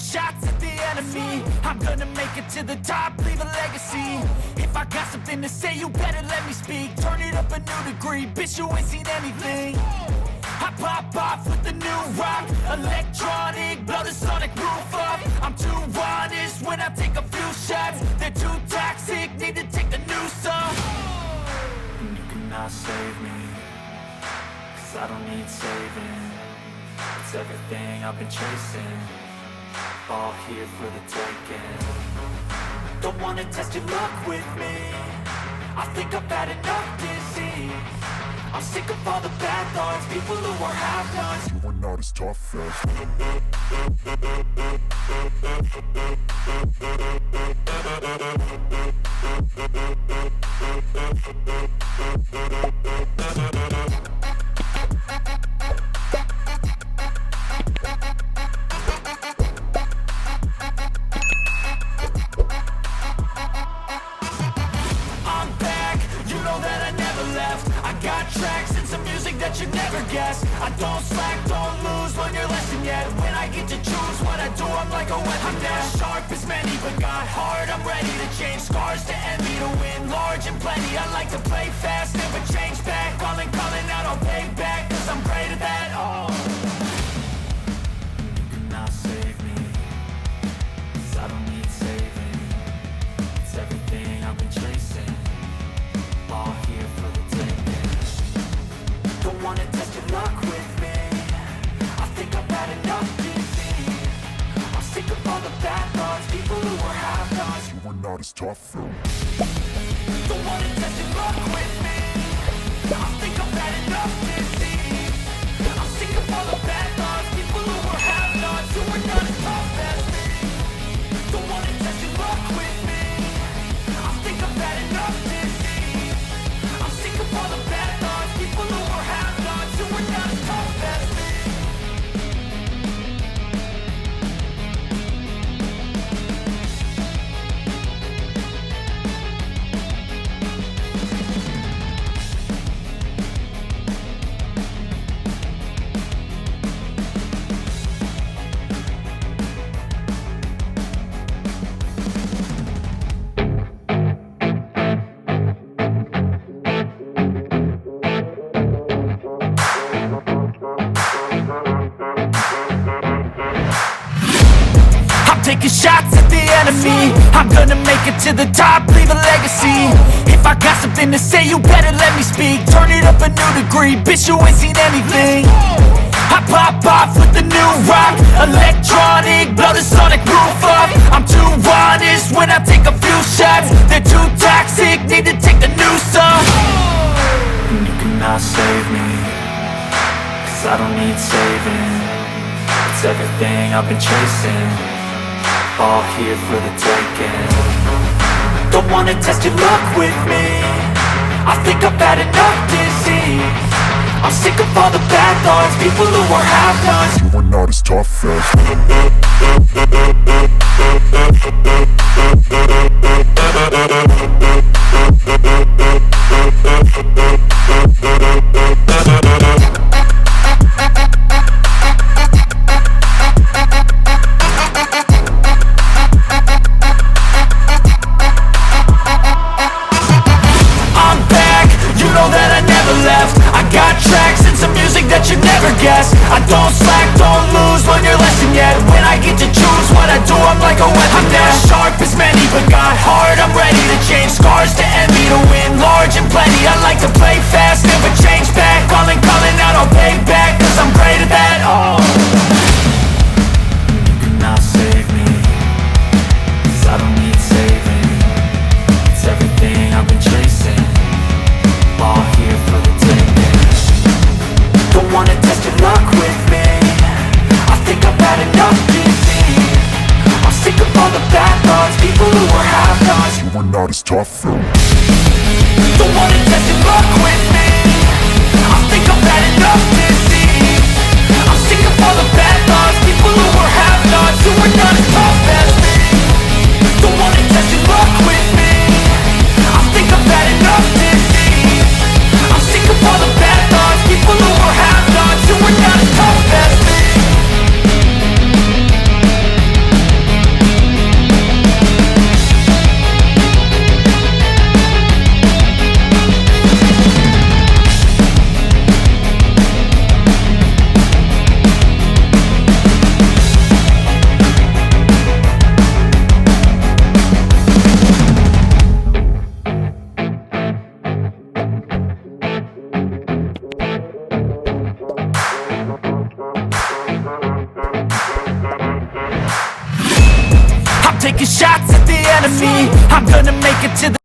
shots at the enemy. I'm gonna make it to the top, leave a legacy. If I got something to say, you better let me speak. Turn it up a new degree, bitch, you ain't seen anything. I pop off with the new rock, electronic, blow the sonic roof up. I'm too honest when I take a few shots. They're too toxic, need to take the noose off. And you cannot save me, cause I don't need saving. It's everything I've been chasing, all here for the taking. Don't wanna test your luck with me, I think I've had enough disease. I'm sick of all the bad thoughts, people who are half-nots. You are not as tough as I'm back, you know that I never left. I got tracks and some music that you never guess. I don't slack, don't lose, learn your lesson yet. When I get to choose what I do, I'm like a weapon. I'm not sharp as many, but got heart. I'm ready to change scars to envy, to win large and plenty. I like to play fast, never change back. Calling out, I'll pay back, cause I'm great at that. Oh, you cannot save me, cause I don't need saving. It's everything I've been chasing, all here for the taking. Don't wanna test your luck with me, I think I've had enough disease. I'm sick of all the bad thoughts, people who are half-nots. you are not as tough as Don't wanna test your luck with me, I think I've had enough disease. I'm sick of all the bad thoughts, people who are half-nots, who are not as tough as me. Don't wanna test your luck with me, I think I've had enough disease. I'm sick of all the bad thoughts, people who are half-nots, who are not as tough as me. I'm taking shots at the enemy. I'm gonna make it to the top, leave a legacy. If I got something to say, you better let me speak. Turn it up a new degree, bitch, you ain't seen anything. I pop off with the new rock, electronic, blow the sonic roof up. I'm too honest when I take a few shots. They're too toxic, need to take the noose off. And you cannot save me, cause I don't need saving. It's everything I've been chasing, all here for the taking. Don't wanna test your luck with me, I think I've had enough disease. I'm sick of all the bad thoughts, people who are half-nots. you are not as tough as I'm back, you know that I never left. I got tracks and some music that you never guess. I don't slack, don't lose, learn your lesson yet. When I get to choose what I do, I'm like a weapon. I'm not sharp as many, but got heart. I'm ready to change scars to envy, to win large and plenty. I like to play fast, never change back. Calling out, I'll pay back, cause I'm great at that. Oh, you cannot save me, cause I don't need saving. It's everything I've been chasing, all here for the taking. Don't wanna test your luck with me, I think I've had enough disease. I'm sick of all the bad thoughts, people who are half-nots. you are not as tough as Don't wanna test your luck with me, I think I've had enough disease. I'm sick of all the bad thoughts, people who are half-nots, who are not as tough as me. Don't wanna test your luck with me, I think I've had enough disease. I'm sick of all the bad thoughts, people who are half-nots, who are not as tough as me. taking shots at the enemy. I'm gonna make it to the